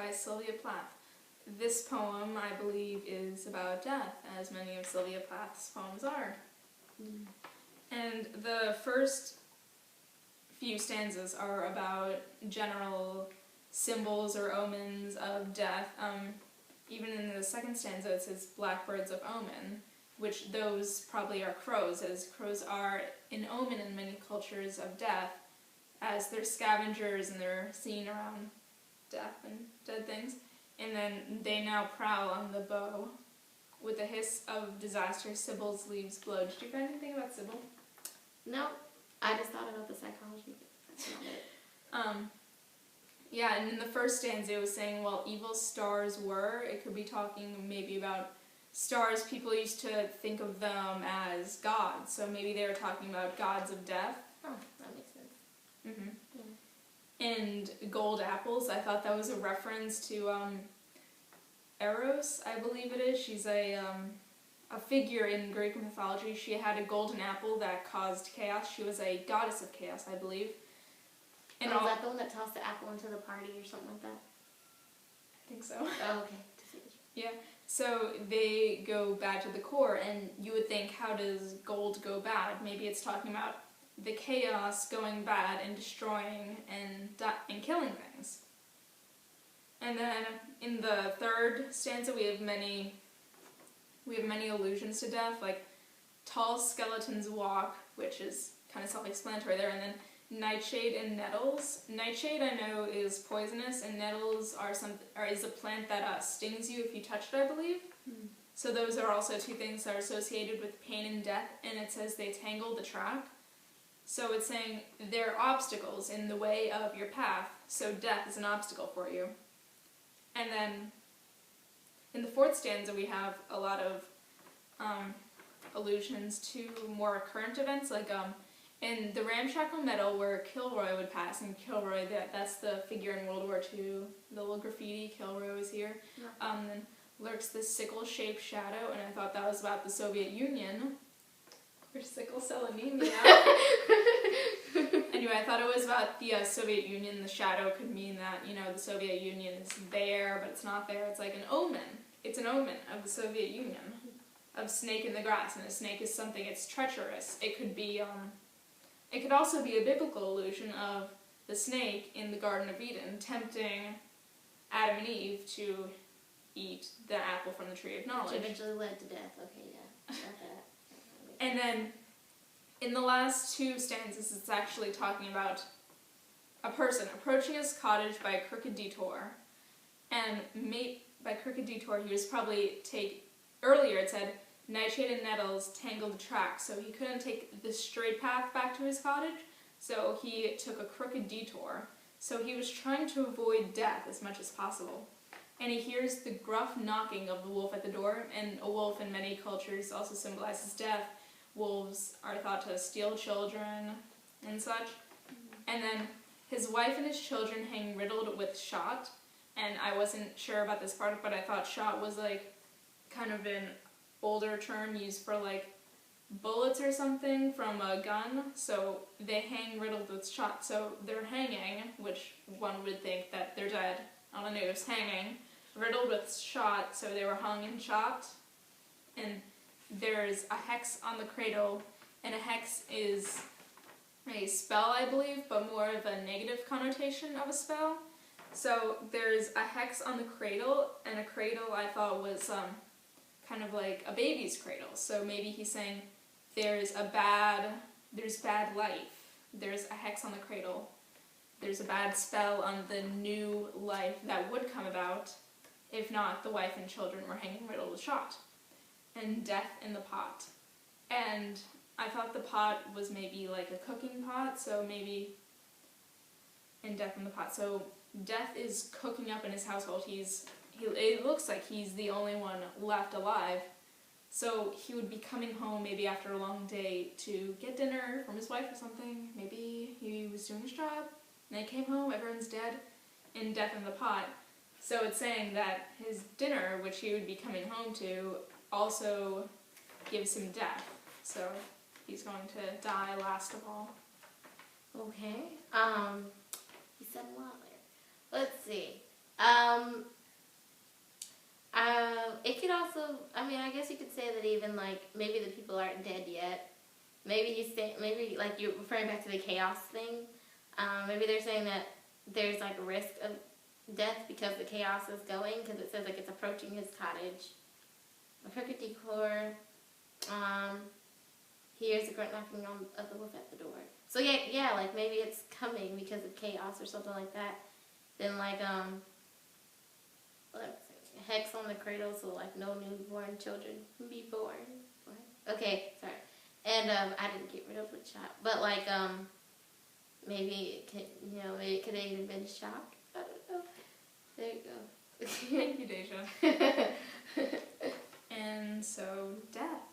by Sylvia Plath. This poem, I believe, is about death, as many of Sylvia Plath's poems are. And the first few stanzas are about general symbols or omens of death. Even in the second stanza it says blackbirds of omen, which those probably are crows, as crows are an omen in many cultures of death, as they're scavengers and they're seen around death and dead things. And then they now prowl on the bow. With a hiss of disaster, Sybil's leaves blow. Did you find anything about Sybil? No, I just thought about the psychology. That's not it. Yeah, and in the first stanza it was saying, well, evil stars were. It could be talking maybe about stars. People used to think of them as gods, so maybe they were talking about gods of death. Oh, that makes sense. And gold apples, I thought that was a reference to Eros, I believe it is. She's a figure in Greek mythology. She had a golden apple that caused chaos. She was a goddess of chaos, I believe. And is that the one that tossed the apple into the party or something like that? I think so. Oh, okay. Yeah. So they go bad to the core, and you would think, how does gold go bad? Maybe it's talking about the chaos going bad and destroying and killing things. And then in the third stanza we have many allusions to death, like tall skeletons walk, which is kind of self-explanatory there, and then nightshade and nettles. Nightshade I know is poisonous, and nettles is a plant that stings you if you touch it, I believe. So those are also two things that are associated with pain and death, and it says they tangle the track. So it's saying there are obstacles in the way of your path, so death is an obstacle for you. And then in the fourth stanza we have a lot of allusions to more current events, like in the ramshackle meadow where Kilroy would pass, and Kilroy, that's the figure in World War II, the little graffiti, Kilroy was here. Then lurks this sickle-shaped shadow, and I thought that was about the Soviet Union, or sickle cell anemia. Anyway, I thought it was about the Soviet Union. The shadow could mean that, the Soviet Union is there, but it's not there. It's like an omen. It's an omen of the Soviet Union, of snake in the grass, and a snake is something, it's treacherous. It could be, it could also be a biblical allusion of the snake in the Garden of Eden tempting Adam and Eve to eat the apple from the tree of knowledge. Which eventually led to death. Okay, yeah. And then in the last two stanzas, it's actually talking about a person approaching his cottage by a crooked detour. And by crooked detour, he was probably earlier it said, nightshade and nettles tangled the track, so he couldn't take the straight path back to his cottage, so he took a crooked detour. So he was trying to avoid death as much as possible. And he hears the gruff knocking of the wolf at the door, and a wolf in many cultures also symbolizes death. Wolves are thought to steal children and such. And then his wife and his children hang riddled with shot, and I wasn't sure about this part, but I thought shot was like kind of an older term used for like bullets or something from a gun, so they hang riddled with shot. So they're hanging, which one would think that they're dead on a noose, hanging, riddled with shot, so they were hung and shot. And there's a hex on the cradle, and a hex is a spell, I believe, but more of a negative connotation of a spell. So there's a hex on the cradle, and a cradle I thought was kind of like a baby's cradle. So maybe he's saying there's bad life. There's a hex on the cradle. There's a bad spell on the new life that would come about if not the wife and children were hanging riddled with shot. And death in the pot. And I thought the pot was maybe like a cooking pot, so maybe in death in the pot. So death is cooking up in his household. It looks like he's the only one left alive. So he would be coming home maybe after a long day to get dinner from his wife or something. Maybe he was doing his job, and they came home, everyone's dead, in death in the pot. So it's saying that his dinner, which he would be coming home to, also gives him death. So he's going to die last of all. Okay. He said a lot there. Let's see. It could also, I mean, I guess you could say that even, like, maybe the people aren't dead yet. Maybe, like, you're referring back to the chaos thing. Maybe they're saying that there's, like, a risk of death because the chaos is going, because it says, like, it's approaching his cottage. A crooked decor, hears a grunt knocking of the wolf at the door. So, yeah, like, maybe it's coming because of chaos or something like that. Then, like, let's see, hex on the cradle, so, like, no newborn children be born. What? Okay, sorry. And, I didn't get rid of the shot. But, like, maybe it could, maybe it could have even been shock. I don't know. There you go. Thank you, Deja. And so, death.